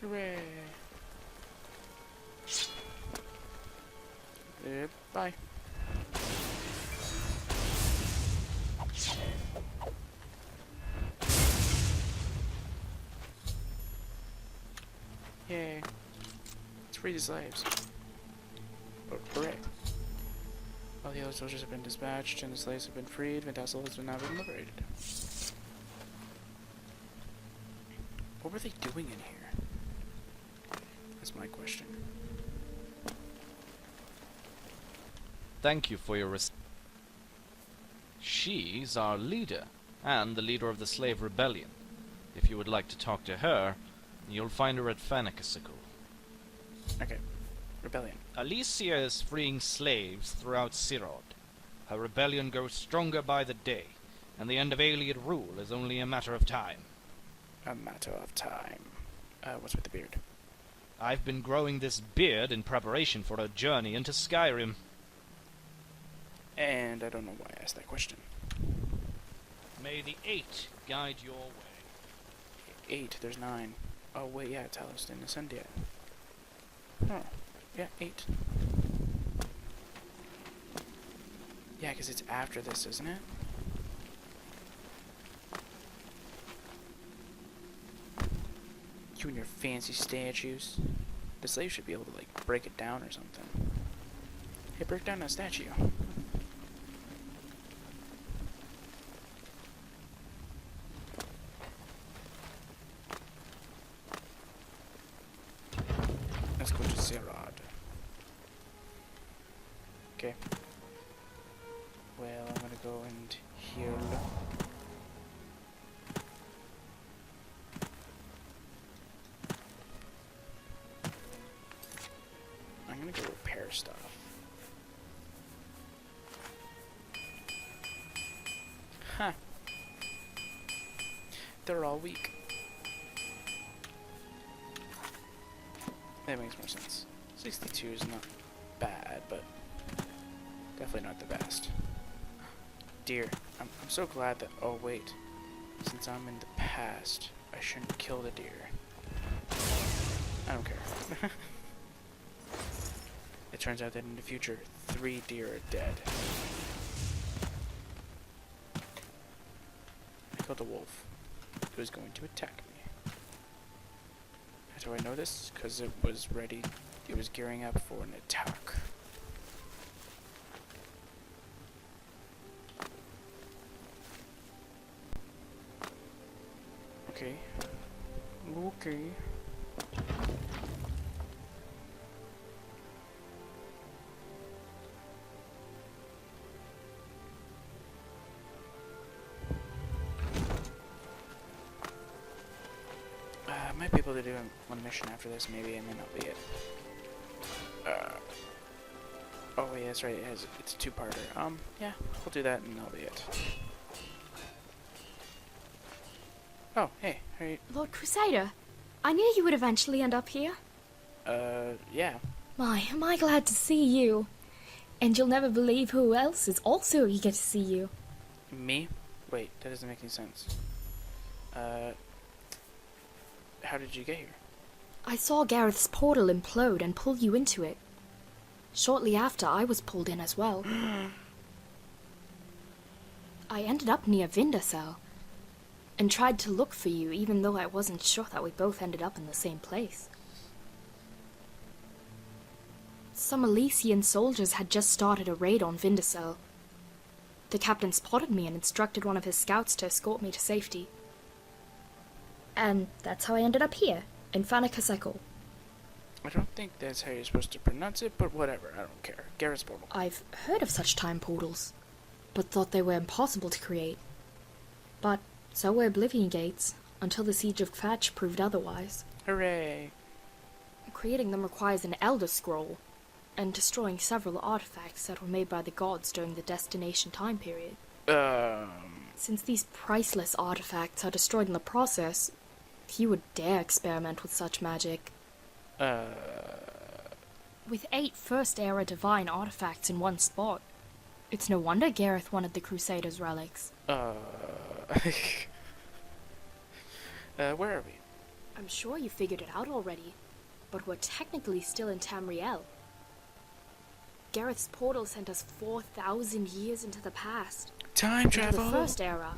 Hooray! Bye. Yay. Let's free the slaves. Oh, hooray. All the other soldiers have been dispatched and the slaves have been freed. Vintassel has now been liberated. What were they doing in here? That's my question. Thank you for your She's our leader, and the leader of the slave rebellion. If you would like to talk to her, you'll find her at Fanakasicle. Okay. Rebellion. Alicia is freeing slaves throughout Sirod. Her rebellion grows stronger by the day, and the end of alien rule is only a matter of time. A matter of time. What's with the beard? I've been growing this beard in preparation for a journey into Skyrim. And I don't know why I asked that question. May the 8 guide your way. 8, there's 9. Oh wait, yeah, Talos didn't ascend yet. Huh. Yeah, 8. Yeah, because it's after this, isn't it? You and your fancy statues. The slave should be able to, like, break it down or something. Hey, break down that statue. Let's go to Zerod. Okay. Well, I'm gonna go and heal. I'm gonna go repair stuff. Huh. They're all weak. That makes more sense. 62 is not bad, but definitely not the best. Deer. I'm so glad that... Oh, wait. Since I'm in the past, I shouldn't kill the deer. I don't care. It turns out that in the future, 3 deer are dead. I killed a wolf. It was going to attack me. How do I know this? Because it was ready. It was gearing up for an attack. Okay. Okay. I might be able to do one mission after this, maybe. I may not be it. Oh yeah, that's right. It's a 2-parter. Yeah, we'll do that and that'll be it. Oh, hey, how are you? Lord Crusader, I knew you would eventually end up here. Yeah. My, am I glad to see you. And you'll never believe who else is also eager to see you. Me? Wait, that doesn't make any sense. How did you get here? I saw Gareth's portal implode and pull you into it. Shortly after, I was pulled in as well. I ended up near Vindasel and tried to look for you, even though I wasn't sure that we both ended up in the same place. Some Elysian soldiers had just started a raid on Vindasel. The captain spotted me and instructed one of his scouts to escort me to safety. And that's how I ended up here, in Fanakasicle. I don't think that's how you're supposed to pronounce it, but whatever, I don't care. Garrett's portal. I've heard of such time portals, but thought they were impossible to create. But so were Oblivion gates, until the Siege of Kvatch proved otherwise. Hooray! Creating them requires an Elder Scroll, and destroying several artifacts that were made by the gods during the Destination time period. Since these priceless artifacts are destroyed in the process, few would dare experiment with such magic. With 8 First-Era Divine artifacts in one spot, it's no wonder Gareth wanted the Crusader's relics. Where are we? I'm sure you figured it out already, but we're technically still in Tamriel. Gareth's portal sent us 4,000 years into the past. Time travel! Into the first era.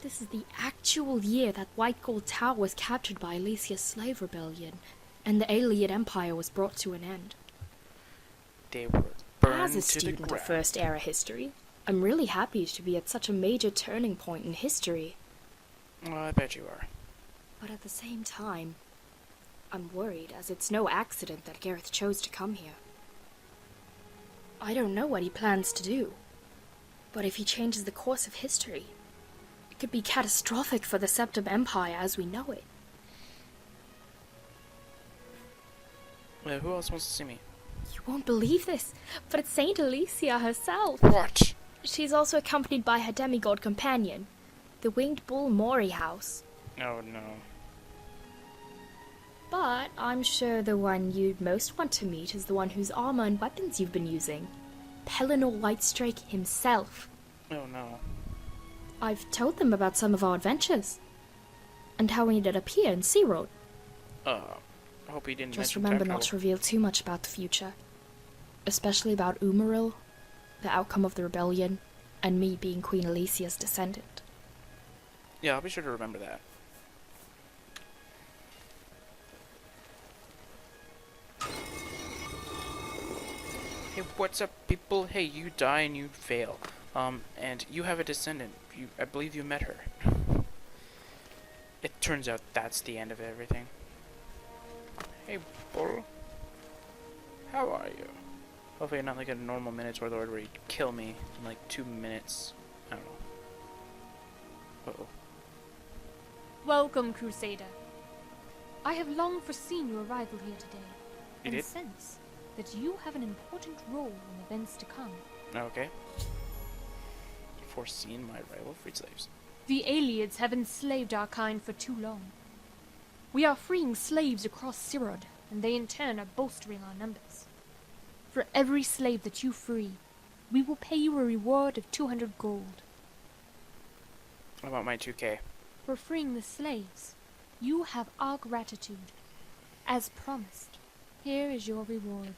This is the actual year that White Gold Tower was captured by Alicia's slave rebellion, and the Aeliad Empire was brought to an end. They were burned As a to the student of ground. First Era history, I'm really happy to be at such a major turning point in history. Oh, I bet you are. But at the same time, I'm worried, as it's no accident that Gareth chose to come here. I don't know what he plans to do, but if he changes the course of history, it could be catastrophic for the Septim Empire as we know it. Who else wants to see me? You won't believe this, but it's Saint Alicia herself. What? She's also accompanied by her demigod companion, the winged bull Morihaus. Oh no. But I'm sure the one you'd most want to meet is the one whose armor and weapons you've been using. Pellinor Whitestrake himself. Oh no. I've told them about some of our adventures. And how we ended up here in Sea Road. I hope he didn't Just mention remember time not to travel. reveal too much about the future. Especially about Umaril, the outcome of the rebellion, and me being Queen Alicia's descendant. Yeah, I'll be sure to remember that. Hey, what's up, people? Hey, you die and you fail. And you have a descendant. I believe you met her. It turns out that's the end of everything. Hey, bull. How are you? Hopefully not like a normal Minotaur Lord where he'd kill me in like 2 minutes. I don't know. Uh-oh. Welcome, Crusader. I have long foreseen your arrival here today, You and did? sense that you have an important role in events to come. Okay. Foreseen my rival freed slaves. The Aeliads have enslaved our kind for too long. We are freeing slaves across Sirod, and they in turn are bolstering our numbers. For every slave that you free, we will pay you a reward of 200 gold. How about my 2K? For freeing the slaves, you have our gratitude. As promised, here is your reward.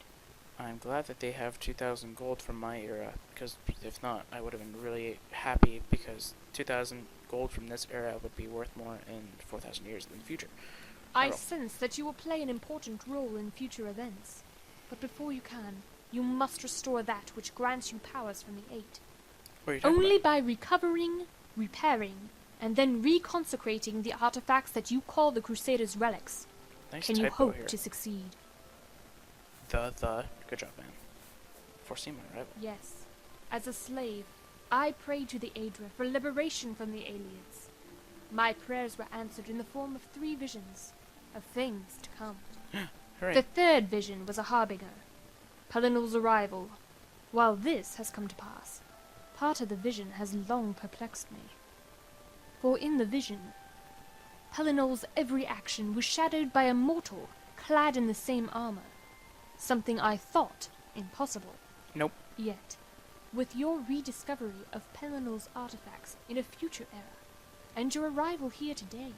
I'm glad that they have 2,000 gold from my era, because if not, I would have been really happy, because 2,000 gold from this era would be worth more in 4,000 years in the future. I Oh. sense that you will play an important role in future events. But before you can, you must restore that which grants you powers from the Eight. What are you talking Only about? by recovering, repairing, and then reconsecrating the artifacts that you call the Crusader's relics Nice can you typo hope here. to succeed. Good job, man. Foreseen my rival. Yes, as a slave, I prayed to the Aedra for liberation from the Aeliads. My prayers were answered in the form of 3 visions, of things to come. Hooray. The 3rd vision was a harbinger, Pellinol's arrival. While this has come to pass, part of the vision has long perplexed me. For in the vision, Pellinol's every action was shadowed by a mortal clad in the same armor, something I thought impossible. Nope. Yet, with your rediscovery of Pellinol's artifacts in a future era, and your arrival here today,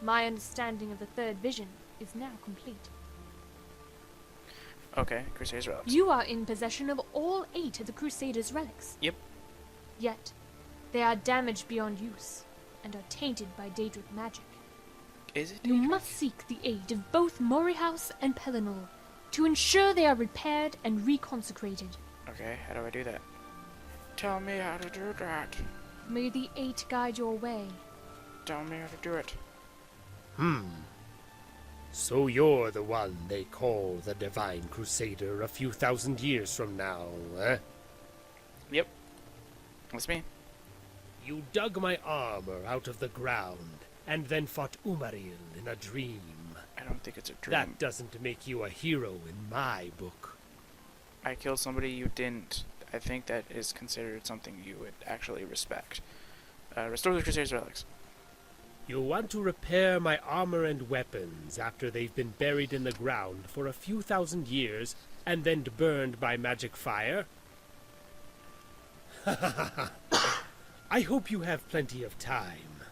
my understanding of the 3rd vision is now complete. Okay, Crusader's relics. You are in possession of all 8 of the Crusader's relics. Yep. Yet, they are damaged beyond use, and are tainted by Daedric magic. Is it? You must seek the aid of both Morihaus and Pellinol to ensure they are repaired and reconsecrated. Okay, how do I do that? Tell me how to do that. May the 8 guide your way. Tell me how to do it. So you're the one they call the Divine Crusader a few thousand years from now, eh? Yep. That's me. You dug my armor out of the ground, and then fought Umaril in a dream. I don't think it's a dream. That doesn't make you a hero in my book. I killed somebody you didn't. I think that is considered something you would actually respect. Restore the Crusader's relics. You want to repair my armor and weapons after they've been buried in the ground for a few thousand years and then burned by magic fire? I hope you have plenty of time.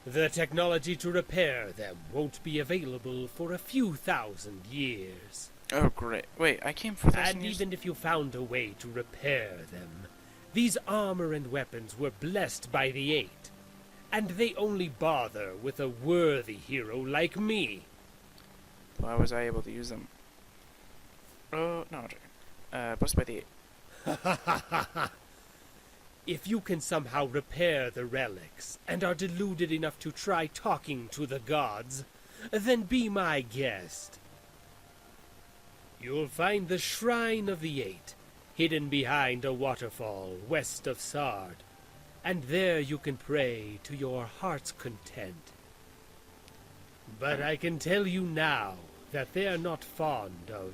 The technology to repair them won't be available for a few thousand years. Oh, great. Wait, I came for this. And even if you found a way to repair them, these armor and weapons were blessed by the Eight, and they only bother with a worthy hero like me. Why was I able to use them? Oh, no, I'm joking. Blessed by the Eight. If you can somehow repair the relics, and are deluded enough to try talking to the gods, then be my guest. You'll find the Shrine of the Eight, hidden behind a waterfall west of Sard, and there you can pray to your heart's content. But I can tell you now that they're not fond of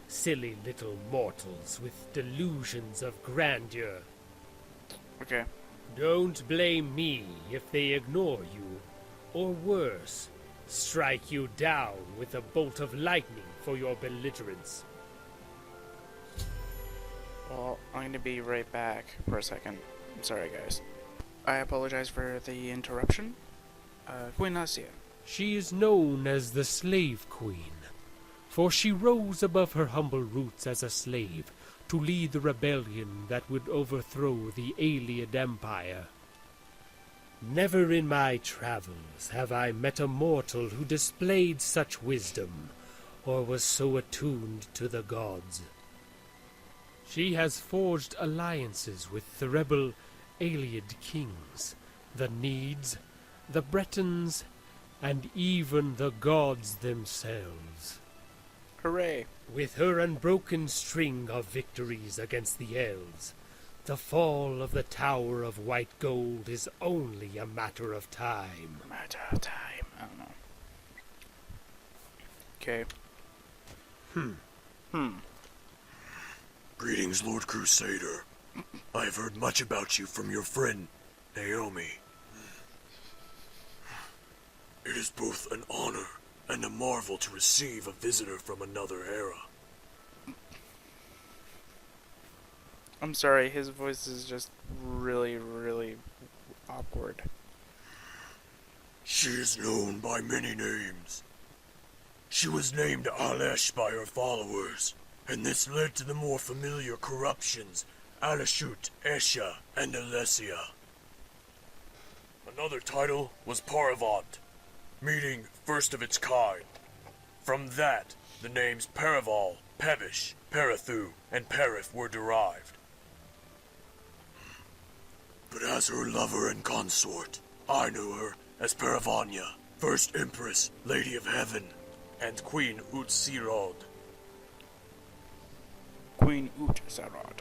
silly little mortals with delusions of grandeur. Okay. Don't blame me if they ignore you, or worse, strike you down with a bolt of lightning for your belligerence. Well, I'm going to be right back for a second. I'm sorry, guys. I apologize for the interruption. Queen Nasia. She is known as the Slave Queen, for she rose above her humble roots as a slave to lead the rebellion that would overthrow the Ayleid Empire. Never in my travels have I met a mortal who displayed such wisdom, or was so attuned to the gods. She has forged alliances with the rebel Ayleid kings, the Needs, the Bretons, and even the gods themselves. Hooray! With her unbroken string of victories against the elves, the fall of the Tower of White Gold is only a matter of time. Matter of time. I don't know. Okay. Greetings, Lord Crusader. I have heard much about you from your friend, Naomi. It is both an honor and a marvel to receive a visitor from another era. I'm sorry, his voice is just really, really awkward. She is known by many names. She was named Alesh by her followers, and this led to the more familiar corruptions Alashut, Esha, and Alessia. Another title was Paravant, meaning first of its kind. From that, the names Paraval, Pevish, Parathu, and Perith were derived. But as her lover and consort, I knew her as Paravanya, First Empress, Lady of Heaven, and Queen Utsirod. Queen Utsirod.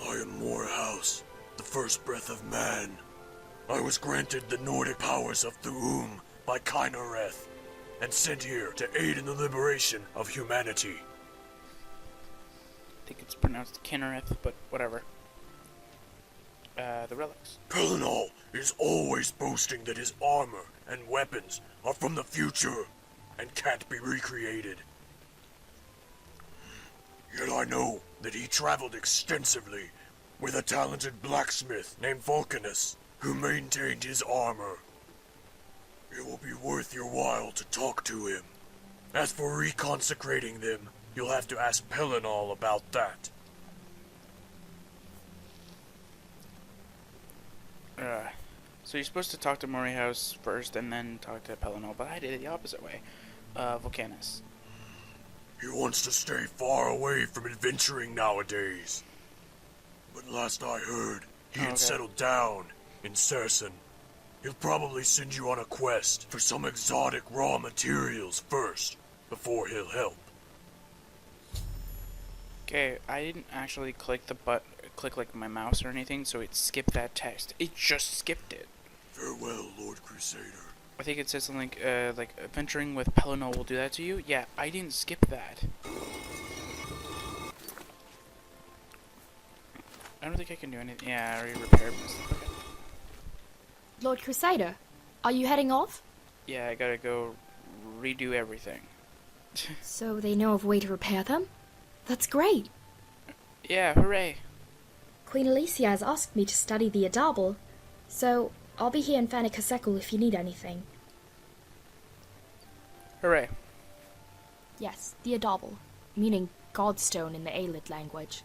I am Morihaus, the first breath of man. I was granted the Nordic powers of Thu'um by Kynareth, and sent here to aid in the liberation of humanity. I think it's pronounced Kinnereth, but whatever. The relics. Pelinal is always boasting that his armor and weapons are from the future and can't be recreated. Yet I know that he traveled extensively with a talented blacksmith named Vulcanus, who maintained his armor. It will be worth your while to talk to him. As for reconsecrating them, you'll have to ask Pelinal about that. So you're supposed to talk to Morihaus first and then talk to Pelinal, but I did it the opposite way. Vulcanus. He wants to stay far away from adventuring nowadays. But last I heard, he had settled down in Sersen. He'll probably send you on a quest for some exotic raw materials first, before he'll help. Okay, I didn't actually click like my mouse or anything, so it skipped that text. It just skipped it. Farewell, Lord Crusader. I think it says something like adventuring with Pelinal will do that to you. Yeah, I didn't skip that. I don't think I can do anything. Yeah, I already repaired my stuff. Okay. Lord Crusader, are you heading off? Yeah, I gotta go redo everything. So they know of a way to repair them? That's great. Yeah, hooray. Queen Alicia has asked me to study the Adabel, so I'll be here in Fanikasekul if you need anything. Hooray. Yes, the Adabel, meaning Godstone in the Aelid language.